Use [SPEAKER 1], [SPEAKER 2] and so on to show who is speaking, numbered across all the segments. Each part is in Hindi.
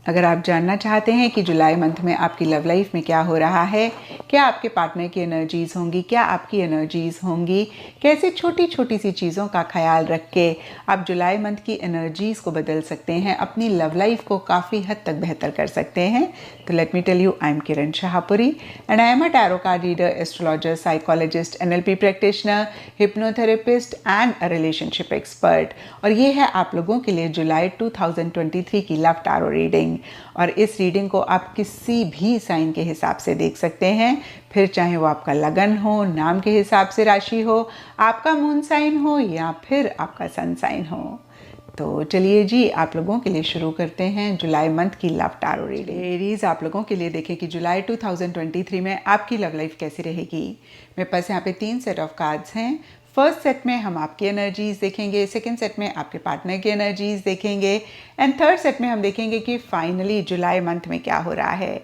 [SPEAKER 1] अगर आप जानना चाहते हैं कि जुलाई मंथ में आपकी लव लाइफ में क्या हो रहा है, क्या आपके पार्टनर की एनर्जीज़ होंगी, क्या आपकी एनर्जीज़ होंगी, कैसे छोटी छोटी सी चीज़ों का ख्याल रख के आप जुलाई मंथ की एनर्जीज़ को बदल सकते हैं, अपनी लव लाइफ को काफ़ी हद तक बेहतर कर सकते हैं, तो let me tell you, I am Kiran Shahpuri and I am a tarot card reader, astrologer, psychologist, NLP practitioner, hypnotherapist and a relationship expert. और ये है आप लोगों के लिए जुलाई 2023 की लव टैरो रीडिंग। और इस रीडिंग को आप किसी भी साइन के हिसाब से देख सकते हैं, फिर चाहे वो आपका लगन हो, नाम के हिसाब से राशि हो, आपका मून साइन हो या फिर आपका सन साइन हो। तो चलिए जी, आप लोगों के लिए शुरू करते हैं जुलाई मंथ की लव टैरो रीडिंग। एरीज, आप लोगों के लिए देखें कि जुलाई 2023 में आपकी लव लाइफ कैसी रहेगी। मेरे पास यहाँ पे 3 सेट ऑफ कार्ड्स हैं। फर्स्ट सेट में हम आपकी एनर्जीज देखेंगे, सेकंड सेट में आपके पार्टनर की एनर्जीज देखेंगे एंड थर्ड सेट में हम देखेंगे कि फाइनली जुलाई मंथ में क्या हो रहा है।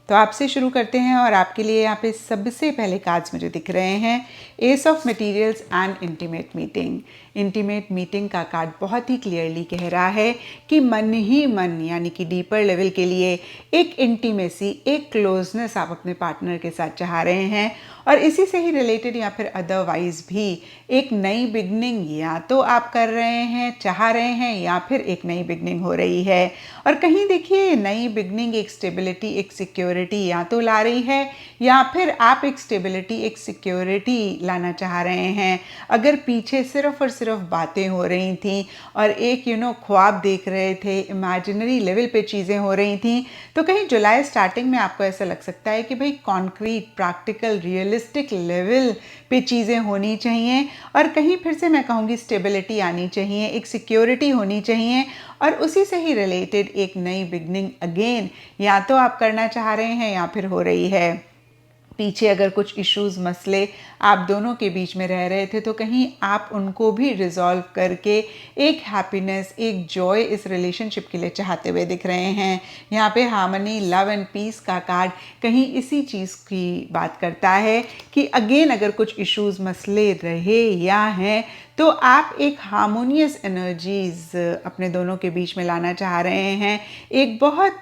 [SPEAKER 1] तो आपसे शुरू करते हैं और आपके लिए यहाँ पे सबसे पहले कार्ड्स मुझे दिख रहे हैं S of materials and intimate meeting. Intimate meeting का कार्ड बहुत ही क्लियरली कह रहा है कि मन ही मन यानी कि डीपर लेवल के लिए एक इंटीमेसी, एक क्लोजनेस आप अपने पार्टनर के साथ चाह रहे हैं और इसी से ही रिलेटेड या फिर अदरवाइज भी एक नई बिगनिंग या तो आप कर रहे हैं, चाह रहे हैं या फिर एक नई बिगनिंग हो रही है। और कहीं देखिए नई बिगनिंग एक स्टेबिलिटी, एक सिक्योरिटी या तो ला रही है या फिर आप एक स्टेबिलिटी, एक सिक्योरिटी लाना चाह रहे हैं। अगर पीछे सिर्फ और सिर्फ बातें हो रही थी और एक ख्वाब देख रहे थे, इमेजिनरी लेवल पे चीज़ें हो रही थी, तो कहीं जुलाई स्टार्टिंग में आपको ऐसा लग सकता है कि भाई कॉन्क्रीट, प्रैक्टिकल, रियलिस्टिक लेवल पे चीज़ें होनी चाहिए और कहीं फिर से मैं कहूँगी स्टेबिलिटी आनी चाहिए, एक सिक्योरिटी होनी चाहिए और उसी से ही रिलेटेड एक नई बिगनिंग अगेन या तो आप करना चाह रहे हैं या फिर हो रही है। पीछे अगर कुछ इश्यूज, मसले आप दोनों के बीच में रह रहे थे तो कहीं आप उनको भी रिजॉल्व करके एक हैप्पीनेस, एक जॉय इस रिलेशनशिप के लिए चाहते हुए दिख रहे हैं। यहाँ पे हार्मनी, लव एंड पीस का कार्ड कहीं इसी चीज़ की बात करता है कि अगेन अगर कुछ इश्यूज, मसले रहे या हैं तो आप एक हार्मोनियस एनर्जीज अपने दोनों के बीच में लाना चाह रहे हैं, एक बहुत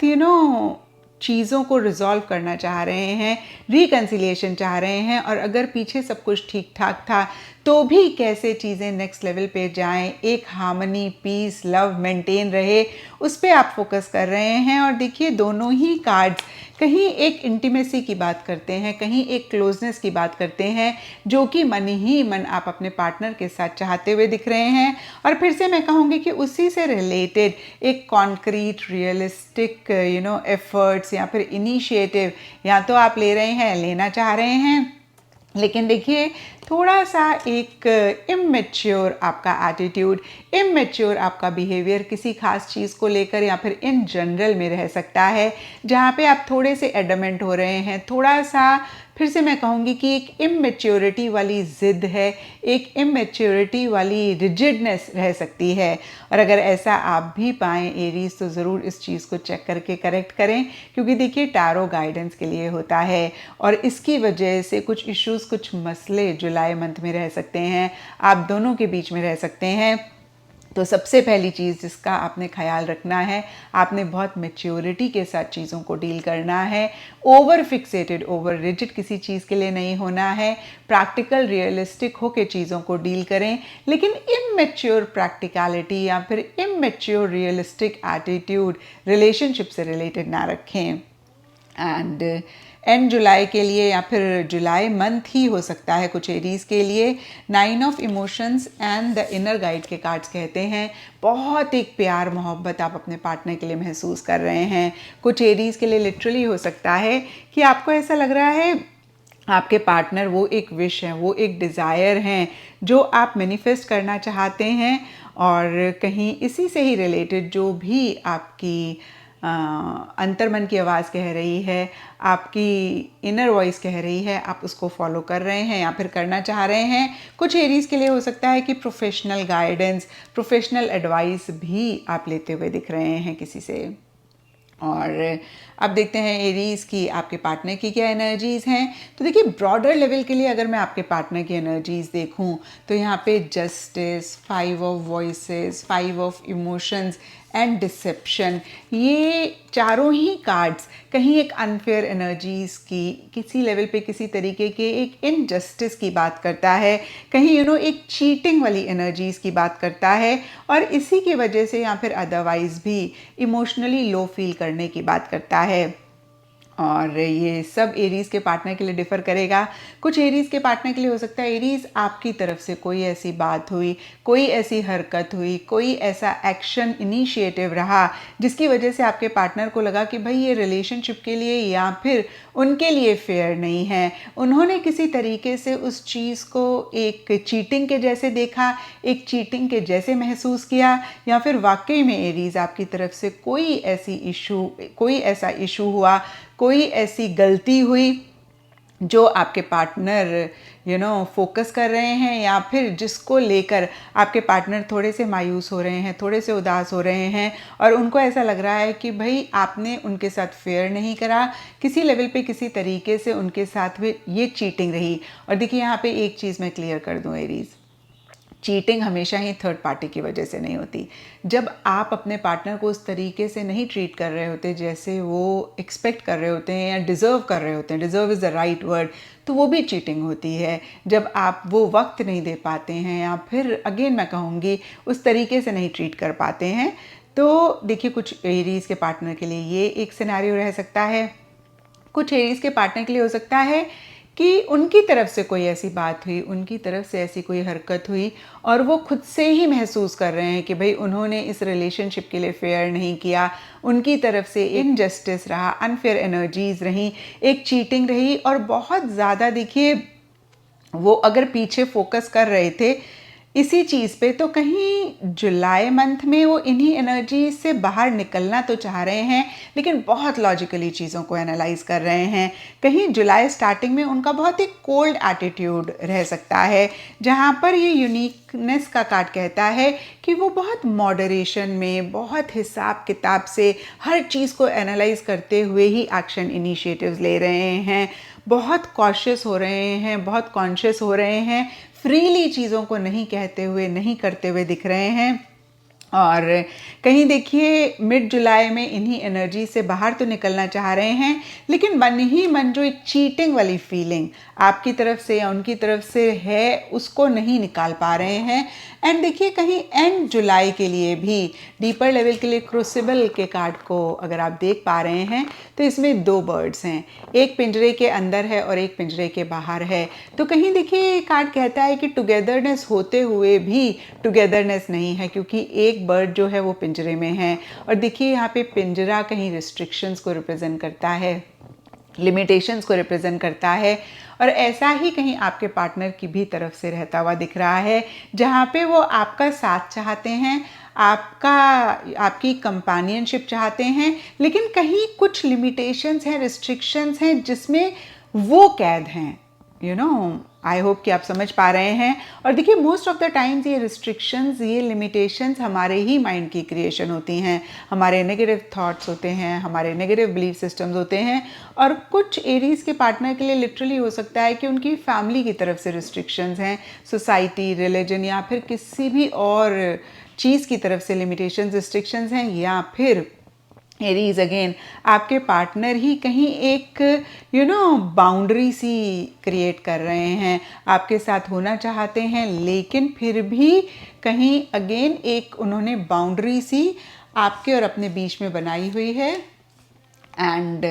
[SPEAKER 1] चीज़ों को रिजॉल्व करना चाह रहे हैं, रिकन्सिलिएशन चाह रहे हैं और अगर पीछे सब कुछ ठीक ठाक था तो भी कैसे चीज़ें नेक्स्ट लेवल पे जाएं, एक हार्मनी, पीस, लव मेंटेन रहे, उस पर आप फोकस कर रहे हैं। और देखिए दोनों ही कार्ड्स कहीं एक इंटीमेसी की बात करते हैं, कहीं एक क्लोजनेस की बात करते हैं जो कि मन ही मन आप अपने पार्टनर के साथ चाहते हुए दिख रहे हैं। और फिर से मैं कहूँगी कि उसी से रिलेटेड एक कॉन्क्रीट, रियलिस्टिक एफर्ट्स या फिर इनिशिएटिव या तो आप ले रहे हैं, लेना चाह रहे हैं, लेकिन देखिए थोड़ा सा एक इमेच्योर आपका एटीट्यूड, इमेच्योर आपका बिहेवियर किसी खास चीज़ को लेकर या फिर इन जनरल में रह सकता है, जहाँ पे आप थोड़े से एडमेंट हो रहे हैं, थोड़ा सा फिर से मैं कहूँगी कि एक इमेच्योरिटी वाली ज़िद है, एक इमेच्योरिटी वाली रिजिडनेस रह सकती है। और अगर ऐसा आप भी पाएँ एरीज तो ज़रूर इस चीज़ को चेक करके करेक्ट करें, क्योंकि देखिए टैरो गाइडेंस के लिए होता है और इसकी वजह से कुछ इश्यूज़, कुछ मसले जुलाई मंथ में रह सकते हैं, आप दोनों के बीच में रह सकते हैं। तो सबसे पहली चीज़ जिसका आपने ख्याल रखना है, आपने बहुत मैच्योरिटी के साथ चीज़ों को डील करना है, ओवर फिक्सेटेड, ओवर रिजिड किसी चीज़ के लिए नहीं होना है, प्रैक्टिकल, रियलिस्टिक होकर चीज़ों को डील करें, लेकिन इमेच्योर प्रैक्टिकलिटी या फिर इमेच्योर रियलिस्टिक एटीट्यूड रिलेशनशिप से रिलेटेड ना रखें। एंड जुलाई के लिए या फिर जुलाई मंथ ही हो सकता है कुछ एरीज के लिए, 9 of emotions and the inner guide के कार्ड्स कहते हैं बहुत एक प्यार, मोहब्बत आप अपने पार्टनर के लिए महसूस कर रहे हैं। कुछ एरीज के लिए लिटरली हो सकता है कि आपको ऐसा लग रहा है आपके पार्टनर वो एक विश है, वो एक डिज़ायर हैं जो आप मैनिफेस्ट करना चाहते हैं और कहीं इसी से ही रिलेटेड जो भी आपकी अंतर्मन की आवाज़ कह रही है, आपकी इनर वॉइस कह रही है, आप उसको फॉलो कर रहे हैं या फिर करना चाह रहे हैं। कुछ एरीज के लिए हो सकता है कि प्रोफेशनल गाइडेंस, प्रोफेशनल एडवाइस भी आप लेते हुए दिख रहे हैं किसी से। और अब देखते हैं एरीज की आपके पार्टनर की क्या एनर्जीज़ हैं। तो देखिए ब्रॉडर लेवल के लिए अगर मैं आपके पार्टनर की एनर्जीज़ देखूं तो यहाँ पे justice, 5 of voices, 5 of emotions and deception, ये चारों ही कार्ड्स कहीं एक अनफेयर एनर्जीज़ की, किसी लेवल पे किसी तरीके के एक इनजस्टिस की बात करता है, कहीं एक चीटिंग वाली एनर्जीज़ की बात करता है, और इसी की वजह से या फिर अदरवाइज़ भी इमोशनली लो फील करने की बात करता है। और ये सब एरीज़ के पार्टनर के लिए डिफ़र करेगा। कुछ एरीज़ के पार्टनर के लिए हो सकता है एरीज़ आपकी तरफ से कोई ऐसी बात हुई, कोई ऐसी हरकत हुई, कोई ऐसा एक्शन इनिशिएटिव रहा जिसकी वजह से आपके पार्टनर को लगा कि भाई ये रिलेशनशिप के लिए या फिर उनके लिए फेयर नहीं है। उन्होंने किसी तरीके से उस चीज़ को एक चीटिंग के जैसे देखा, एक चीटिंग के जैसे महसूस किया, या फिर वाकई में एरीज़ आपकी तरफ से कोई ऐसा इशू हुआ, कोई ऐसी गलती हुई जो आपके पार्टनर फोकस कर रहे हैं, या फिर जिसको लेकर आपके पार्टनर थोड़े से मायूस हो रहे हैं, थोड़े से उदास हो रहे हैं, और उनको ऐसा लग रहा है कि भाई आपने उनके साथ फेयर नहीं करा, किसी लेवल पे किसी तरीके से उनके साथ भी ये चीटिंग रही। और देखिए यहाँ पे एक चीज़ मैं क्लियर कर दूँ एरीज़, चीटिंग हमेशा ही थर्ड पार्टी की वजह से नहीं होती। जब आप अपने पार्टनर को उस तरीके से नहीं ट्रीट कर रहे होते जैसे वो एक्सपेक्ट कर रहे होते हैं या डिज़र्व कर रहे होते हैं, deserve is the right word, तो वो भी चीटिंग होती है। जब आप वो वक्त नहीं दे पाते हैं, या फिर अगेन मैं कहूँगी उस तरीके से नहीं ट्रीट कर पाते हैं, तो देखिए कुछ एरीज़ के पार्टनर के लिए ये एक सिनेरियो रह सकता है। कुछ एरीज़ के पार्टनर के लिए हो सकता है कि उनकी तरफ से कोई ऐसी बात हुई, उनकी तरफ से ऐसी कोई हरकत हुई, और वो खुद से ही महसूस कर रहे हैं कि भाई उन्होंने इस रिलेशनशिप के लिए फेयर नहीं किया, उनकी तरफ से इनजस्टिस रहा, अनफेयर एनर्जीज़ रहीं, एक चीटिंग रही, और बहुत ज़्यादा देखिए वो अगर पीछे फोकस कर रहे थे इसी चीज़ पे, तो कहीं जुलाई मंथ में वो इन्हीं एनर्जी से बाहर निकलना तो चाह रहे हैं, लेकिन बहुत लॉजिकली चीज़ों को एनालाइज कर रहे हैं। कहीं जुलाई स्टार्टिंग में उनका बहुत ही कोल्ड एटीट्यूड रह सकता है, जहाँ पर ये यूनिकनेस का कार्ड कहता है कि वो बहुत मॉडरेशन में, बहुत हिसाब किताब से हर चीज़ को एनालाइज करते हुए ही एक्शन इनिशिएटिव्स ले रहे हैं, बहुत कॉशियस हो रहे हैं, बहुत कॉन्शियस हो रहे हैं, फ्रीली चीज़ों को नहीं कहते हुए, नहीं करते हुए दिख रहे हैं। और कहीं देखिए मिड जुलाई में इन्हीं एनर्जी से बाहर तो निकलना चाह रहे हैं, लेकिन मन ही मन जो एक चीटिंग वाली फीलिंग आपकी तरफ से या उनकी तरफ से है, उसको नहीं निकाल पा रहे हैं। एंड देखिए कहीं एंड जुलाई के लिए भी डीपर लेवल के लिए क्रूसिबल के कार्ड को अगर आप देख पा रहे हैं, तो इसमें दो बर्ड्स हैं, एक पिंजरे के अंदर है और एक पिंजरे के बाहर है। तो कहीं देखिए कार्ड कहता है कि टुगेदरनेस होते हुए भी टुगेदरनेस नहीं है, क्योंकि एक बर्ड जो है वो पिंजरे में है। और देखिए यहाँ पे पिंजरा कहीं रिस्ट्रिक्शंस को रिप्रेजेंट करता है, लिमिटेशंस को रिप्रेजेंट करता है, और ऐसा ही कहीं आपके पार्टनर की भी तरफ से रहता हुआ दिख रहा है, जहाँ पे वो आपका साथ चाहते हैं, आपकी कंपेनियनशिप चाहते हैं, लेकिन कहीं कुछ लिमिटेशंस हैं, रिस्ट्रिक्शंस हैं जिसमें वो कैद हैं। आई होप कि आप समझ पा रहे हैं। और देखिए मोस्ट ऑफ द टाइम्स ये रिस्ट्रिक्शंस, ये लिमिटेशंस हमारे ही माइंड की क्रिएशन होती हैं, हमारे नेगेटिव थॉट्स होते हैं, हमारे नेगेटिव बिलीफ सिस्टम्स होते हैं। और कुछ एरीज़ के पार्टनर के लिए लिटरली हो सकता है कि उनकी फैमिली की तरफ से रिस्ट्रिक्शंस हैं, सोसाइटी, रिलीजन या फिर किसी भी और चीज़ की तरफ से लिमिटेशंस, रिस्ट्रिक्शंस हैं, या फिर एरीज अगेन आपके पार्टनर ही कहीं एक बाउंड्री सी क्रिएट कर रहे हैं, आपके साथ होना चाहते हैं, लेकिन फिर भी कहीं अगेन एक उन्होंने बाउंड्री सी आपके और अपने बीच में बनाई हुई है। एंड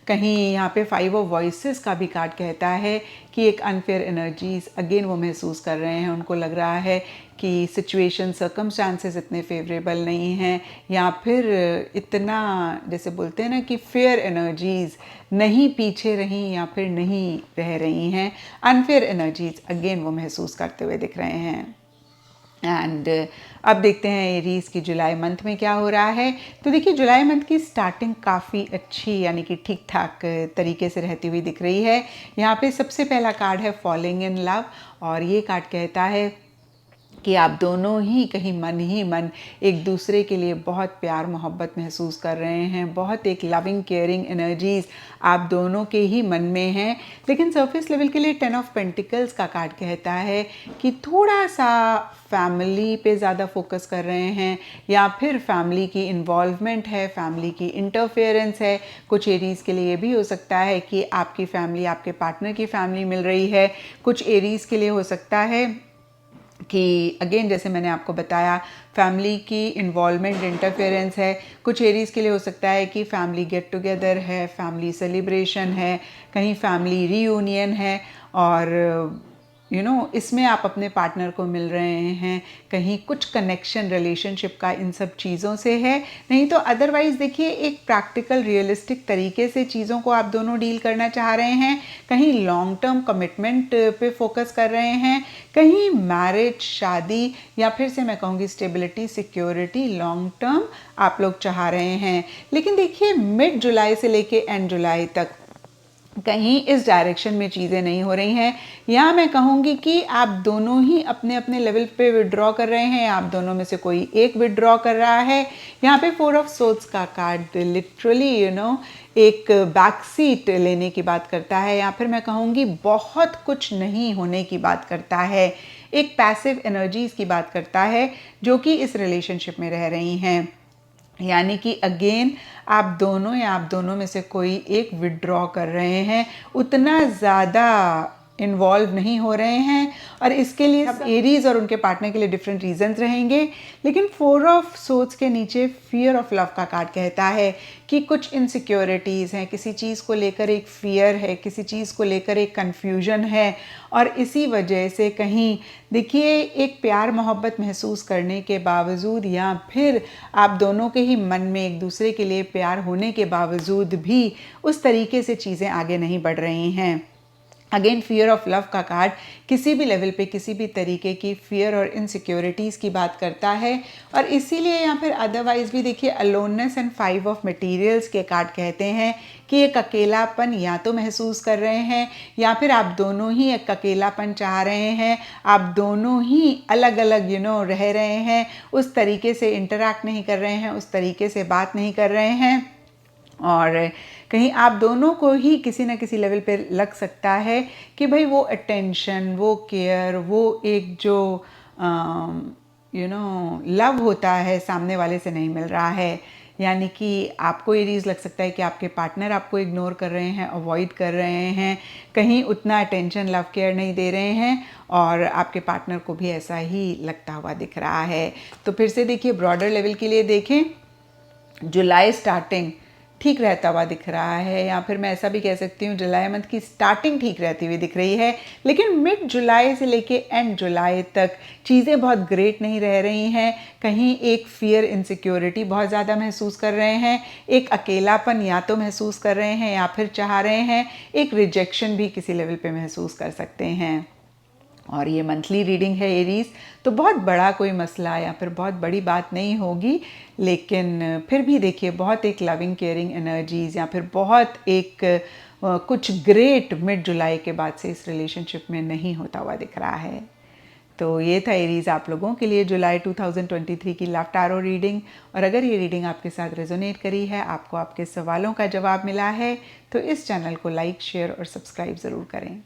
[SPEAKER 1] कहीं यहाँ पे 5 ऑफ वॉइसेस का भी कार्ड कहता है कि एक अनफेयर एनर्जीज अगेन वो महसूस कर रहे हैं, उनको लग रहा है कि सिचुएशन, सर्कमस्टांसेस इतने फेवरेबल नहीं हैं, या फिर इतना जैसे बोलते हैं ना कि फेयर एनर्जीज नहीं पीछे रहीं या फिर नहीं रह रही हैं, अनफेयर एनर्जीज अगेन वो महसूस करते हुए दिख रहे हैं। एंड अब देखते हैं एरीज़ की जुलाई मंथ में क्या हो रहा है। तो देखिए जुलाई मंथ की स्टार्टिंग काफ़ी अच्छी यानी कि ठीक ठाक तरीके से रहती हुई दिख रही है। यहाँ पे सबसे पहला कार्ड है फॉलिंग इन लव, और ये कार्ड कहता है कि आप दोनों ही कहीं मन ही मन एक दूसरे के लिए बहुत प्यार मोहब्बत महसूस कर रहे हैं, बहुत एक लविंग केयरिंग एनर्जीज आप दोनों के ही मन में हैं। लेकिन सरफेस लेवल के लिए 10 ऑफ पेंटिकल्स का कार्ड कहता है कि थोड़ा सा फैमिली पे ज़्यादा फोकस कर रहे हैं, या फिर फैमिली की इन्वॉल्वमेंट है, फैमिली की इंटरफेरेंस है। कुछ एरीज़ के लिए ये भी हो सकता है कि आपकी फैमिली आपके पार्टनर की फैमिली मिल रही है। कुछ एरीज़ के लिए हो सकता है कि अगेन जैसे मैंने आपको बताया फैमिली की इन्वॉल्वमेंट इंटरफेरेंस है। कुछ एरीज़ के लिए हो सकता है कि फैमिली गेट टुगेदर है, फैमिली सेलिब्रेशन है, कहीं फैमिली रीयूनियन है, और इसमें आप अपने पार्टनर को मिल रहे हैं। कहीं कुछ कनेक्शन रिलेशनशिप का इन सब चीज़ों से है। नहीं तो अदरवाइज़ देखिए एक प्रैक्टिकल रियलिस्टिक तरीके से चीज़ों को आप दोनों डील करना चाह रहे हैं। कहीं लॉन्ग टर्म कमिटमेंट पे फोकस कर रहे हैं, कहीं मैरिज शादी, या फिर से मैं कहूँगी स्टेबिलिटी सिक्योरिटी लॉन्ग टर्म आप लोग चाह रहे हैं। लेकिन देखिए मिड जुलाई से लेके एंड जुलाई तक कहीं इस डायरेक्शन में चीज़ें नहीं हो रही हैं। या मैं कहूँगी कि आप दोनों ही अपने अपने लेवल पे विड्रॉ कर रहे हैं, आप दोनों में से कोई एक विड्रॉ कर रहा है। यहाँ पे 4 ऑफ सोर्ड्स का कार्ड लिटरली एक बैक सीट लेने की बात करता है, या फिर मैं कहूँगी बहुत कुछ नहीं होने की बात करता है। एक पैसिव एनर्जीज की बात करता है जो कि इस रिलेशनशिप में रह रही हैं। यानी कि अगेन आप दोनों या आप दोनों में से कोई एक विड्रॉ कर रहे हैं, उतना ज़्यादा इन्वॉल्व नहीं हो रहे हैं। और इसके लिए सब एरीज और उनके पार्टनर के लिए डिफरेंट रीजंस रहेंगे। लेकिन 4 ऑफ सोर्ड्स के नीचे फियर ऑफ लव का कार्ड कहता है कि कुछ इनसिक्योरिटीज़ हैं, किसी चीज़ को लेकर एक फियर है, किसी चीज़ को लेकर एक कन्फ्यूजन है, और इसी वजह से कहीं देखिए एक प्यार मोहब्बत महसूस करने के बावजूद, या फिर आप दोनों के ही मन में एक दूसरे के लिए प्यार होने के बावजूद भी उस तरीके से चीज़ें आगे नहीं बढ़ रही हैं। अगेन फियर ऑफ लव का कार्ड किसी भी लेवल पे किसी भी तरीके की फियर और इनसिक्योरिटीज़ की बात करता है। और इसीलिए या फिर अदरवाइज भी देखिए अलोननेस एंड 5 ऑफ मटेरियल्स के कार्ड कहते हैं कि एक अकेलापन या तो महसूस कर रहे हैं, या फिर आप दोनों ही एक अकेलापन चाह रहे हैं। आप दोनों ही अलग अलग रह रहे हैं, उस तरीके से इंटरैक्ट नहीं कर रहे हैं, उस तरीके से बात नहीं कर रहे हैं। और कहीं आप दोनों को ही किसी ना किसी लेवल पे लग सकता है कि भाई वो अटेंशन, वो केयर, वो एक जो लव होता है सामने वाले से नहीं मिल रहा है। यानी कि आपको ये चीज़ लग सकता है कि आपके पार्टनर आपको इग्नोर कर रहे हैं, अवॉइड कर रहे हैं, कहीं उतना अटेंशन लव केयर नहीं दे रहे हैं, और आपके पार्टनर को भी ऐसा ही लगता हुआ दिख रहा है। तो फिर से देखिए ब्रॉडर लेवल के लिए देखें, जुलाई स्टार्टिंग ठीक रहता हुआ दिख रहा है, या फिर मैं ऐसा भी कह सकती हूँ जुलाई मंथ की स्टार्टिंग ठीक रहती हुई दिख रही है। लेकिन मिड जुलाई से लेके एंड जुलाई तक चीज़ें बहुत ग्रेट नहीं रह रही हैं। कहीं एक फियर इनसिक्योरिटी बहुत ज़्यादा महसूस कर रहे हैं, एक अकेलापन या तो महसूस कर रहे हैं या फिर चाह रहे हैं, एक रिजेक्शन भी किसी लेवल पे महसूस कर सकते हैं। और ये मंथली रीडिंग है एरीज, तो बहुत बड़ा कोई मसला या फिर बहुत बड़ी बात नहीं होगी। लेकिन फिर भी देखिए बहुत एक लविंग केयरिंग एनर्जीज, या फिर बहुत एक कुछ ग्रेट मिड जुलाई के बाद से इस रिलेशनशिप में नहीं होता हुआ दिख रहा है। तो ये था एरीज आप लोगों के लिए जुलाई 2023 की लव टैरो रीडिंग। और अगर ये रीडिंग आपके साथ रेजोनेट करी है, आपको आपके सवालों का जवाब मिला है, तो इस चैनल को लाइक, शेयर और सब्सक्राइब ज़रूर करें।